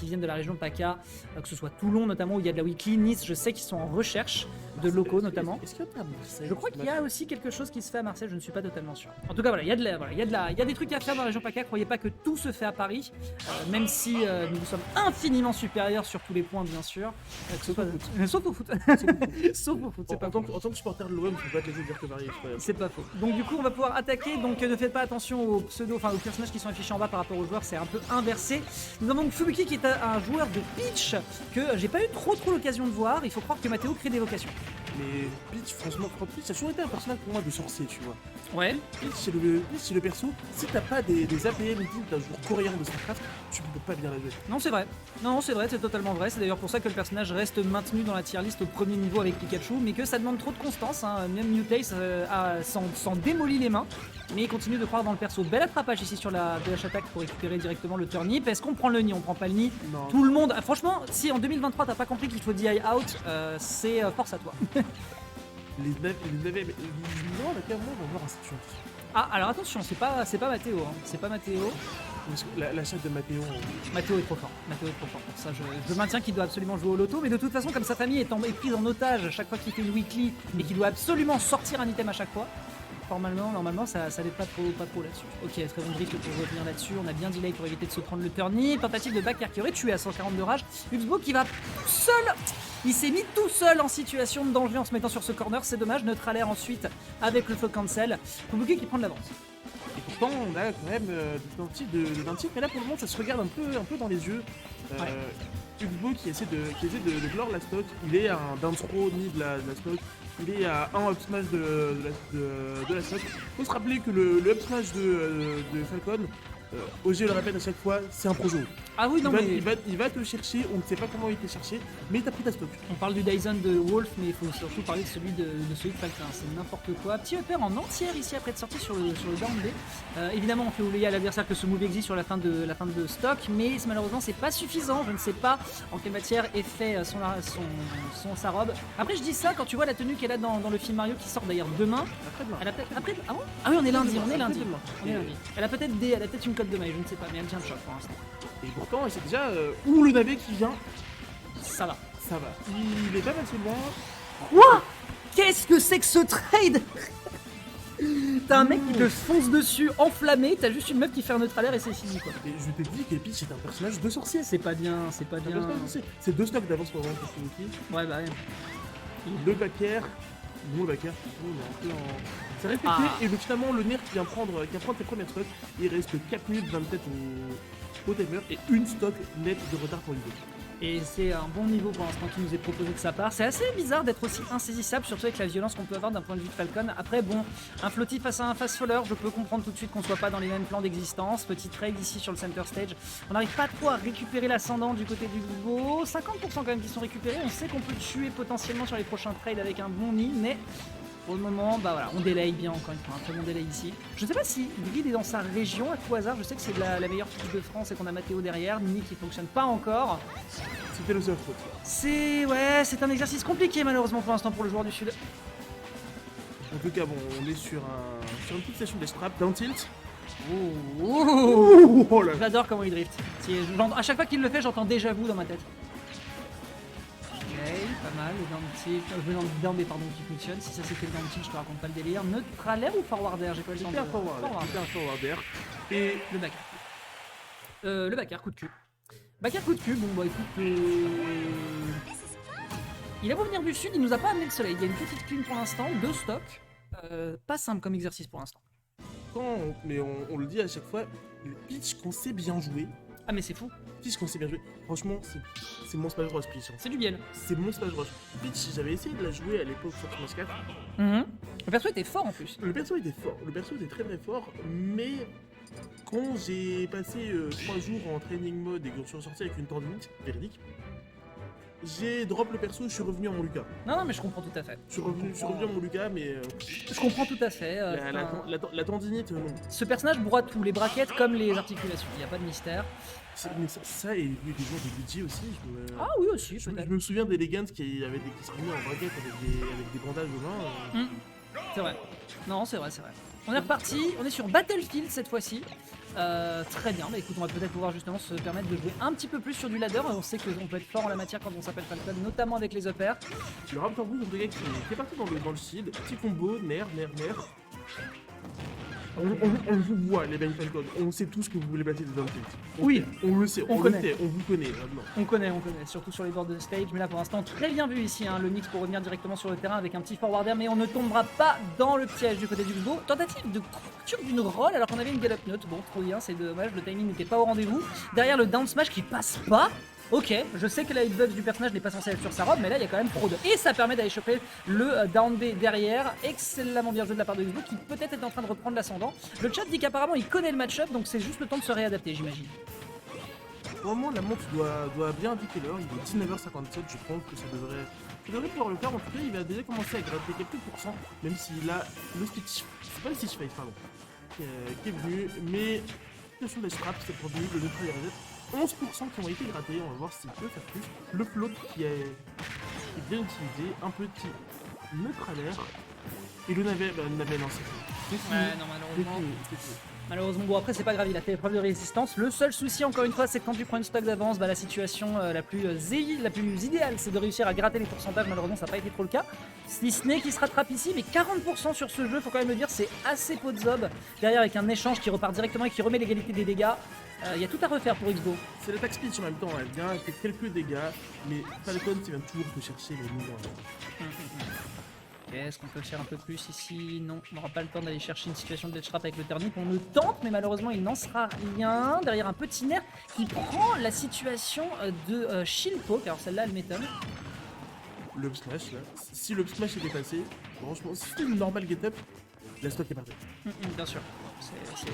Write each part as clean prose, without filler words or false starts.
qui viennent de la région PACA, que ce soit Toulon notamment où il y a de la weekly, Nice, je sais qu'ils sont en recherche de locaux notamment. Est-ce qu'il y a à Marseille? Je crois qu'il y a aussi quelque chose qui se fait à Marseille, je ne suis pas totalement sûr. En tout cas, voilà, il y a des trucs à faire dans la région PACA. Croyez pas que tout se fait à Paris, même si nous sommes infiniment supérieurs sur tous les points, bien sûr. Sauf au foot. Sauf au foot, c'est pas En tant que supporter de l'OM, je peux pas te laisser dire que Paris est incroyable. C'est pas faux. Donc du coup, on va pouvoir attaquer. Donc ne faites pas attention aux aux personnages qui sont affichés en bas par rapport aux joueurs, c'est un peu inversé. Nous avons donc Fubuki qui est un joueur de pitch que j'ai pas eu trop l'occasion de voir. Il faut croire que Mathéo crée des vocations. Mais Peach, franchement, Peach, ça a toujours été un personnage pour moi de sorcier, tu vois. Ouais. Peach, c'est le perso. Si t'as pas des APM d'un joueur coréen de StarCraft, tu peux pas bien la jouer. Non, c'est vrai. Non, c'est vrai, c'est totalement vrai. C'est d'ailleurs pour ça que le personnage reste maintenu dans la tier list au premier niveau avec Pikachu, mais que ça demande trop de constance. Hein. Même Mutace s'en démolit les mains, mais il continue de croire dans le perso. Bel attrapage ici sur la DH attaque pour récupérer directement le turnip. Est-ce qu'on prend le nid? On prend pas le nid. Non. Tout le monde. Franchement, si en 2023 t'as pas compris qu'il faut DI out, c'est force à toi. Les navets, non, la carrément, on va voir un situation. Ah, alors attention, c'est pas Mathéo. Hein. C'est pas Mathéo. La chatte de Mathéo. Mathéo est trop fort. Mathéo est trop fort pour ça. Je maintiens qu'il doit absolument jouer au loto, mais de toute façon, comme sa famille est prise en otage chaque fois qu'il fait une weekly et qu'il doit absolument sortir un item à chaque fois, normalement ça n'aide pas trop là-dessus. Ok, très bon drift pour revenir là-dessus. On a bien delay pour éviter de se prendre le turnip. Tentative de backer qui aurait tué à 140 de rage. Uxbo qui va tout seul. Il s'est mis tout seul en situation de danger en se mettant sur ce corner. C'est dommage. Neutralaire ensuite avec le flow cancel. Fubuki qui prend de l'avance. Et pourtant, on a quand même d'un titre, mais là pour le moment, ça se regarde un peu dans les yeux. Uxbo qui essaie de clore la stock. Il est à un down throw ni de la stock. Il est à un up smash de la stock. Faut se rappeler que le up smash de Falcon, OG le répète à chaque fois, c'est un projo. Ah oui, non, il va te chercher, on ne sait pas comment il t'a cherché, mais t'as pris ta stock. On parle du Dyson de Wolf, mais il faut surtout parler de celui de Falcon. C'est n'importe quoi. Petit upper en entière ici après de sortie sur le down B. Évidemment, on fait oublier à l'adversaire que ce move existe sur la fin de stock, mais malheureusement, c'est pas suffisant. Je ne sais pas en quelle matière est fait sa robe. Après, je dis ça quand tu vois la tenue qu'elle a dans le film Mario qui sort d'ailleurs demain. Après-demain. Elle a peut-être. Ah bon? Ah oui, on est lundi. Elle a peut-être une cote de maille, je ne sais pas, mais elle tient le choc pour l'instant. Et pourtant, c'est déjà où le navet qui vient. Ça va. Ça va. Il est pas mal celui-là. Quoi? Qu'est-ce que c'est que ce trade? T'as un mec qui te fonce dessus, enflammé, t'as juste une meuf qui fait un neutralaire et c'est fini quoi. Et je te dis que Peach est un personnage de sorcier. C'est pas bien. C'est 2 stocks d'avance pour avoir pour Fubuki. Ouais, bah ouais. Le backer. Bon, le backer, il est un peu en. C'est respecté, et finalement le nerf qui vient prendre tes premières stocks, il reste 4 minutes 27 au timer et une stock nette de retard pour Hugo. Et c'est un bon niveau pour l'instant qui nous est proposé de sa part. C'est assez bizarre d'être aussi insaisissable, surtout avec la violence qu'on peut avoir d'un point de vue de Falcon. Après, bon, un flotti face à un fast faller, je peux comprendre tout de suite qu'on soit pas dans les mêmes plans d'existence. Petit trade ici sur le center stage. On n'arrive pas trop à récupérer l'ascendant du côté du Hugo. 50% quand même qui sont récupérés. On sait qu'on peut tuer potentiellement sur les prochains trades avec un bon nid, mais pour le moment, bah voilà, on délaye bien encore une fois, un très bon délai ici. Je sais pas si Grid est dans sa région à tout hasard, je sais que c'est la meilleure fiche de France et qu'on a Mathéo derrière, Nini qui fonctionne pas encore. C'était le seul faute. C'est un exercice compliqué malheureusement pour l'instant pour le joueur du sud. En tout cas, bon, on est sur une petite session des straps, down tilt. Oh là. J'adore comment il drift. À chaque fois qu'il le fait, j'entends déjà vu dans ma tête. Pas mal, le down B pardon qui fonctionne. Si ça c'était le down tilt, je te raconte pas le délire. Neutralaire ou forwarder? J'ai pas le temps de... Forwarder. Et le backer. Le backer, coup de cul. Backer, coup de cul, bon bah écoute... Il a beau venir du sud, il nous a pas amené le soleil. Il y a une petite clean pour l'instant, 2 stocks. Pas simple comme exercice pour l'instant. Mais on le dit à chaque fois, le pitch qu'on sait bien jouer. Ah mais c'est fou. Pitch qu'on sait bien jouer. Franchement, c'est mon Smash Bros. Pitch. C'est du biel. C'est mon Smash Bros. Pitch, j'avais essayé de la jouer à l'époque sur Smash 4. Le perso était fort en plus. Le perso était fort. Le perso était très fort, mais quand j'ai passé 3 jours en training mode et que je suis ressorti avec une tendinite véridique, j'ai drop le perso, je suis revenu en mon Lucas. Non, mais je comprends tout à fait. Je suis revenu en mon Lucas, mais... Je comprends tout à fait. La tendinite, non. Ce personnage broie tout, les braquettes comme les articulations, il n'y a pas de mystère. Mais ça et les joueurs de budget aussi. Ah oui, aussi, je me souviens d'Elegant qui se remet en braquette avec des bandages aux mains. C'est vrai. Non, c'est vrai. On est reparti, on est sur Battlefield cette fois-ci. Très bien, bah écoute, on va peut-être pouvoir justement se permettre de jouer un petit peu plus sur du ladder. On sait qu'on peut être fort en la matière quand on s'appelle Falcon, notamment avec les uppers. Le Raptor Boost, le gars qui est parti dans le shield, petit combo, nerf. On vous voit, les Ben Falcon, on sait tous que vous voulez passer des downfields. Oui, on le sait, on connaît. On vous connaît maintenant. On connaît, surtout sur les bords de stage, mais là pour l'instant très bien vu ici, hein, le Nyx pour revenir directement sur le terrain avec un petit forwarder, mais on ne tombera pas dans le piège du côté du Xbo. Tentative de couverture d'une roll alors qu'on avait une gallop note, bon trop bien, c'est dommage, le timing n'était pas au rendez-vous. Derrière le down smash qui passe pas. Ok, je sais que la hitbox du personnage n'est pas censée être sur sa robe, mais là il y a quand même fraude. Et ça permet d'aller choper le down B derrière. Excellemment bien joué de la part de Xbo qui peut-être est en train de reprendre l'ascendant. Le chat dit qu'apparemment il connaît le match-up, donc c'est juste le temps de se réadapter, j'imagine. Pour le moment, la montre doit bien indiquer l'heure. Il est 19h57, je pense que ça devrait pouvoir le faire. En tout cas, il va déjà commencer à gratter quelques pourcents, même s'il a le stitch. C'est pas le stitch face, pardon. Qui est venu, mais situation des straps, c'est revenu, le neutral et reset. 11% qui ont été grattés, on va voir s'il peut faire plus. Le float qui est bien utilisé, un petit neutralaire. Et le navet non, c'est fini. Ouais, non, malheureusement. Malheureusement, bon après c'est pas grave, il a fait preuve de résistance. Le seul souci encore une fois c'est que quand tu prends une stock d'avance, bah, la situation la plus idéale c'est de réussir à gratter les pourcentages. Malheureusement ça n'a pas été trop le cas. Si ce n'est qu'il se rattrape ici, mais 40% sur ce jeu, faut quand même le dire, c'est assez peu de zob. Derrière avec un échange qui repart directement et qui remet l'égalité des dégâts. Il y a tout à refaire pour Xbo. C'est l'attaque speech en même temps, elle vient avec quelques dégâts, mais Falcon il vient toujours te chercher les mouvements. Est-ce qu'on peut faire un peu plus ici? Non, on n'aura pas le temps d'aller chercher une situation de death trap avec le turnip. On le tente, mais malheureusement il n'en sera rien. Derrière un petit nerf qui prend la situation de shield poke. Alors celle-là elle m'étonne. Le up smash là, si le up smash était passé, franchement, si c'était une normale get-up, la stock est partie. Bien sûr.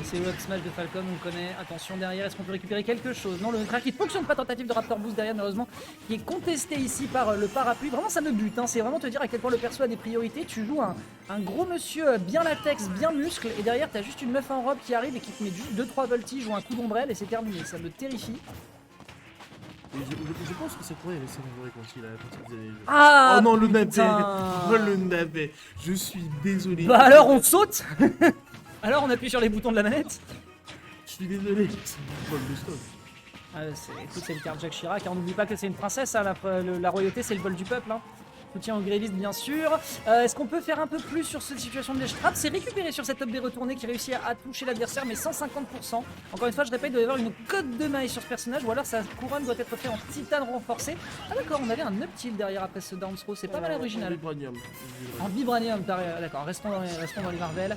C'est le up smash de Falcon, on le connaît. Attention derrière, est-ce qu'on peut récupérer quelque chose? Non, le track qui ne fonctionne pas, tentative de Raptor Boost derrière malheureusement, qui est contesté ici par le parapluie. Vraiment ça me bute, hein. C'est vraiment te dire à quel point le perso a des priorités. Tu joues un gros monsieur bien latex, bien muscle, et derrière t'as juste une meuf en robe qui arrive et qui te met juste 2-3 voltiges ou un coup d'ombrelle et c'est terminé. Ça me terrifie. Et je pense que c'est pour elle, c'est vrai quand il faisait les jeux. Ah, oh non, le navet! putain. Oh le navet! Je suis désolé. Bah alors on saute. Alors on appuie sur les boutons de la manette. Je suis désolé, c'est une vol de stock. Écoute, c'est le card Jacques Chirac, hein. On n'oublie pas que c'est une princesse, hein. La royauté c'est le vol du peuple, hein. Soutien au Gréliste bien sûr. Est-ce qu'on peut faire un peu plus sur cette situation de trap? C'est récupéré sur cette up B retournée qui réussit à toucher l'adversaire, mais 150%. Encore une fois, je répète, il doit y avoir une cote de maille sur ce personnage, ou alors sa couronne doit être faite en titane renforcé. Ah d'accord, on avait un up tilt derrière après ce down throw, c'est pas mal original. En vibranium. En vibranium, d'accord, restons dans les Marvel.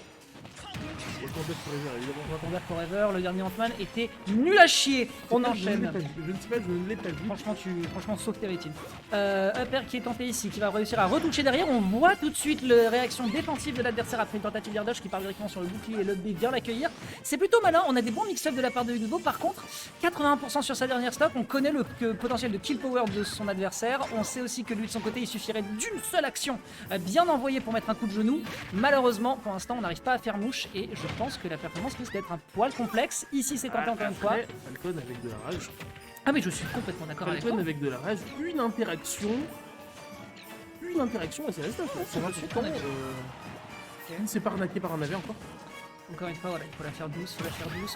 Wakanda Forever, Forever, le dernier Ant-Man était nul à chier. On enchaîne. Je ne sais pas, je ne l'ai pas vu. Franchement, sauf Territine. Upper qui est tenté ici, qui va réussir à retoucher derrière. On voit tout de suite la réaction défensive de l'adversaire après une tentative d'air dodge qui part directement sur le bouclier et l'UP B vient l'accueillir. C'est plutôt malin, on a des bons mix-up de la part de Xbo. Par contre, 81% sur sa dernière stock. On connaît le potentiel de kill power de son adversaire. On sait aussi que lui de son côté, il suffirait d'une seule action bien envoyée pour mettre un coup de genou. Malheureusement, pour l'instant, on n'arrive pas à faire mouche et je pense que la performance risque d'être un poil complexe. Ici, c'est tenté encore une fois. Falcon avec de la rage. Ah mais je suis complètement d'accord avec toi. Falcon avec de la rage, une interaction et c'est resté. C'est 28 ans. Il s'est pas arnaqué par un navet encore. Encore une fois, voilà, il faut la faire douce,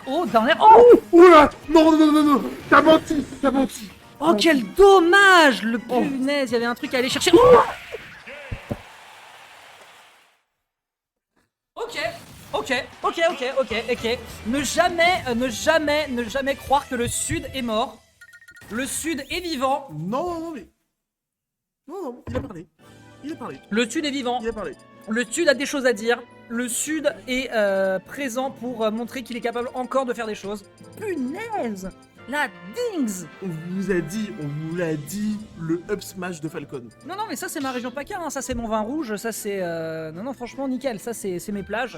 Oh, dernière. Oh, oula, non, t'as menti. Oh, quel dommage, le punaise, il y avait un truc à aller chercher. Ok. Ne jamais croire que le Sud est mort. Le Sud est vivant. Non, il a parlé. Le Sud est vivant. Il a parlé. Le Sud a des choses à dire. Le Sud est présent pour montrer qu'il est capable encore de faire des choses. Punaise! La dings! On vous l'a dit, le up smash de Falcon. Non, mais ça c'est ma région PACA, hein. Ça c'est mon vin rouge, ça c'est... Non, franchement, nickel, ça c'est mes plages.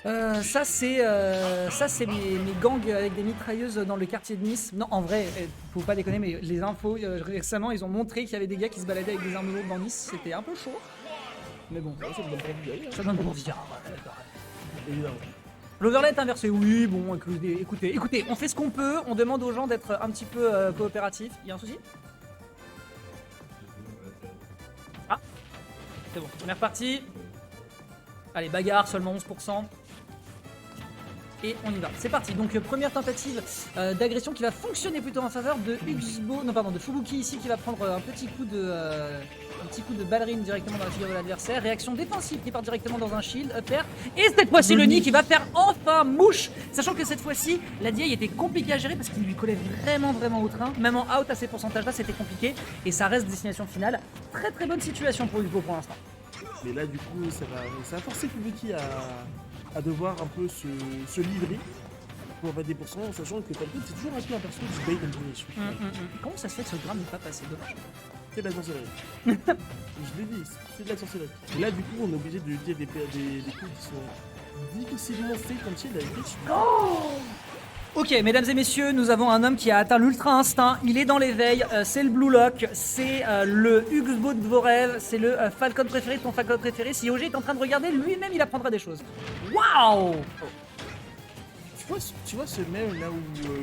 Ça c'est mes gangs avec des mitrailleuses dans le quartier de Nice. Non, en vrai, faut pas déconner, mais les infos, récemment, ils ont montré qu'il y avait des gars qui se baladaient avec des armes lourdes dans Nice. C'était un peu chaud. Mais bon, ça donne pas envie. Ça donne pas envie. Évidemment. L'overlay est inversé, oui, bon, écoutez, on fait ce qu'on peut, on demande aux gens d'être un petit peu coopératifs. Il y a un souci? Ah, c'est bon, on est reparti. Allez, bagarre, seulement 11%. Et on y va, c'est parti. Donc première tentative d'agression qui va fonctionner plutôt en faveur de Uxbo, non pardon, de Fubuki ici qui va prendre un petit coup de ballerine directement dans la figure de l'adversaire. Réaction défensive qui part directement dans un shield, up air. Et cette fois-ci le nid qui va faire enfin mouche, sachant que cette fois-ci la DI était compliquée à gérer parce qu'il lui collait vraiment au train. Même en out à ces pourcentages là c'était compliqué et ça reste destination finale. Très très bonne situation pour Uxbo pour l'instant. Mais là, du coup, ça va forcer Fubuki à devoir un peu se livrer pour 20%, sachant que Falcon, c'est toujours un peu un perso du bait and punish. Comment ça se fait que ce gramme n'est pas passé? Dommage. C'est de la sorcellerie. Je l'ai dit, c'est de la sorcellerie. Et là, du coup, on est obligé de dire des coups qui sont difficilement faits comme si il avait fait. Ok, mesdames et messieurs, nous avons un homme qui a atteint l'ultra instinct. Il est dans l'éveil. C'est le Blue Lock. C'est le Uxbo de vos rêves. C'est le Falcon préféré de ton Falcon préféré. Si OG est en train de regarder, lui-même il apprendra des choses. Waouh! Tu vois ce même là où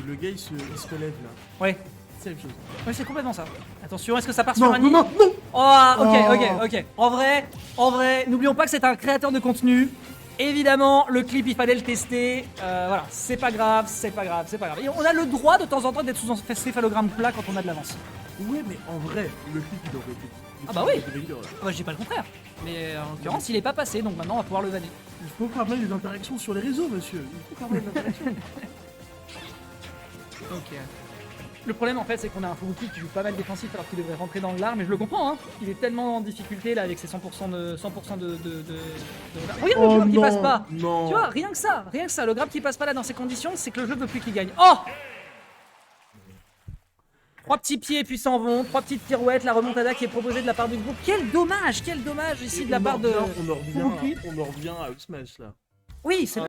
le gars il se relève là. Ouais. C'est la même chose. Ouais, c'est complètement ça. Attention, est-ce que ça part sur un nid? non. Oh, ok. En vrai, n'oublions pas que c'est un créateur de contenu. Évidemment, le clip, il fallait le tester. Voilà, c'est pas grave. Et on a le droit de temps en temps d'être sous un céphalogramme plat quand on a de l'avance. Ouais, mais en vrai, le clip il aurait été. Ah bah oui. Moi, je dis pas le contraire. Mais en l'occurrence, il est pas passé, donc maintenant on va pouvoir le vanner. Il faut quand même des interactions sur les réseaux, monsieur. Il faut quand même des interactions. Ok. Le problème en fait c'est qu'on a un Fubuki qui joue pas mal défensif alors qu'il devrait rentrer dans l'art, mais je le comprends hein. Il est tellement en difficulté là avec ses 100% de Regarde le grab qui passe pas. Non. Tu vois, rien que ça, le grab qui passe pas là dans ces conditions, c'est que le jeu veut plus qu'il gagne. Oh! 3 petits pieds et puis s'en vont, 3 petites pirouettes, la remontada qui est proposée de la part du groupe. Quel dommage ici de la part de On en revient à Up Smash là. Oui, c'est